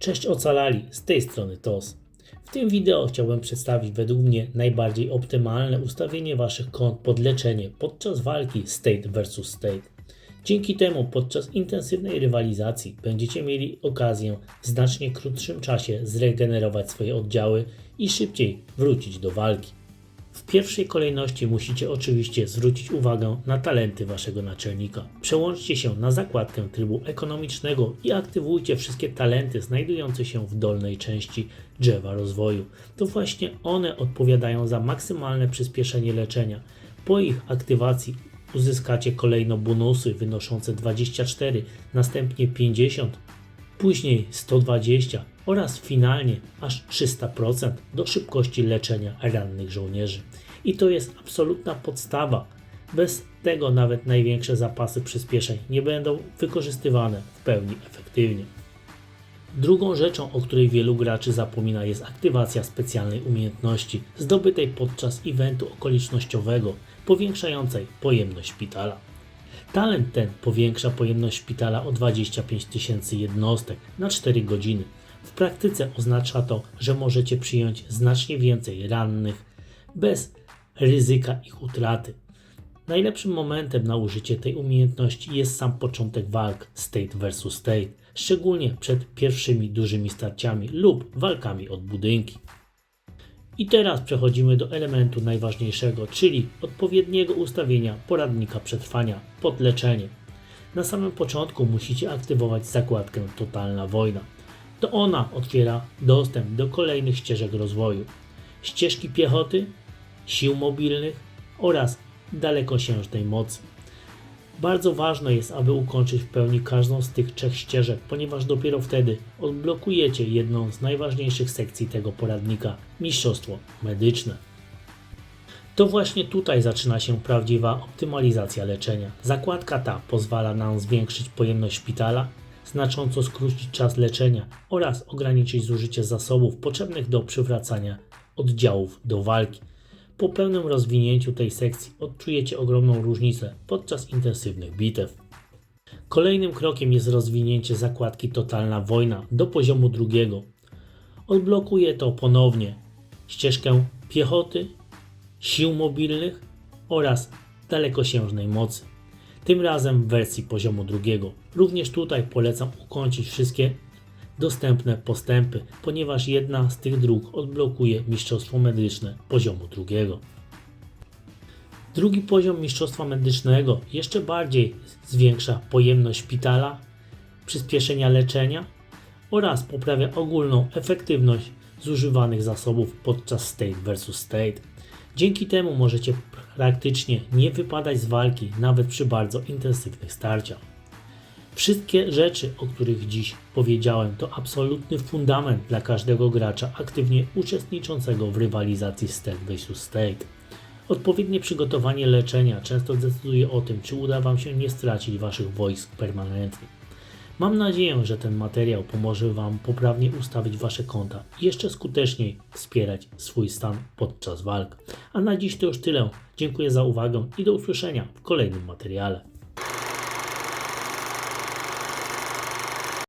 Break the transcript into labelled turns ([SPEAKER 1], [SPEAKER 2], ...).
[SPEAKER 1] Cześć ocalali, z tej strony TOS. W tym wideo chciałbym przedstawić według mnie najbardziej optymalne ustawienie Waszych kont pod leczenie podczas walki State vs State. Dzięki temu podczas intensywnej rywalizacji będziecie mieli okazję w znacznie krótszym czasie zregenerować swoje oddziały i szybciej wrócić do walki. W pierwszej kolejności musicie oczywiście zwrócić uwagę na talenty Waszego naczelnika. Przełączcie się na zakładkę trybu ekonomicznego i aktywujcie wszystkie talenty znajdujące się w dolnej części drzewa rozwoju. To właśnie one odpowiadają za maksymalne przyspieszenie leczenia. Po ich aktywacji uzyskacie kolejno bonusy wynoszące 24, następnie 50, później 120 oraz finalnie aż 300% do szybkości leczenia rannych żołnierzy. I to jest absolutna podstawa. Bez tego nawet największe zapasy przyspieszeń nie będą wykorzystywane w pełni efektywnie. Drugą rzeczą, o której wielu graczy zapomina, jest aktywacja specjalnej umiejętności zdobytej podczas eventu okolicznościowego powiększającej pojemność szpitala. Talent ten powiększa pojemność szpitala o 25 000 jednostek na 4 godziny. W praktyce oznacza to, że możecie przyjąć znacznie więcej rannych bez ryzyka ich utraty. Najlepszym momentem na użycie tej umiejętności jest sam początek walk State vs State, szczególnie przed pierwszymi dużymi starciami lub walkami od budynki. I teraz przechodzimy do elementu najważniejszego, czyli odpowiedniego ustawienia poradnika przetrwania pod leczenie. Na samym początku musicie aktywować zakładkę Totalna Wojna. To ona otwiera dostęp do kolejnych ścieżek rozwoju. Ścieżki piechoty, sił mobilnych oraz dalekosiężnej mocy. Bardzo ważne jest, aby ukończyć w pełni każdą z tych trzech ścieżek, ponieważ dopiero wtedy odblokujecie jedną z najważniejszych sekcji tego poradnika – mistrzostwo medyczne. To właśnie tutaj zaczyna się prawdziwa optymalizacja leczenia. Zakładka ta pozwala nam zwiększyć pojemność szpitala, znacząco skrócić czas leczenia oraz ograniczyć zużycie zasobów potrzebnych do przywracania oddziałów do walki. Po pełnym rozwinięciu tej sekcji odczujecie ogromną różnicę podczas intensywnych bitew. Kolejnym krokiem jest rozwinięcie zakładki Totalna Wojna do poziomu drugiego. Odblokuje to ponownie ścieżkę piechoty, sił mobilnych oraz dalekosiężnej mocy. Tym razem w wersji poziomu drugiego. Również tutaj polecam ukończyć wszystkie dostępne postępy, ponieważ jedna z tych dróg odblokuje mistrzostwo medyczne poziomu drugiego. Drugi poziom mistrzostwa medycznego jeszcze bardziej zwiększa pojemność szpitala, przyspieszenia leczenia oraz poprawia ogólną efektywność zużywanych zasobów podczas State vs State. Dzięki temu możecie praktycznie nie wypadać z walki nawet przy bardzo intensywnych starciach. Wszystkie rzeczy, o których dziś powiedziałem, to absolutny fundament dla każdego gracza aktywnie uczestniczącego w rywalizacji State vs State. Odpowiednie przygotowanie leczenia często decyduje o tym, czy uda Wam się nie stracić Waszych wojsk permanentnie. Mam nadzieję, że ten materiał pomoże Wam poprawnie ustawić Wasze konta i jeszcze skuteczniej wspierać swój stan podczas walk. A na dziś to już tyle. Dziękuję za uwagę i do usłyszenia w kolejnym materiale.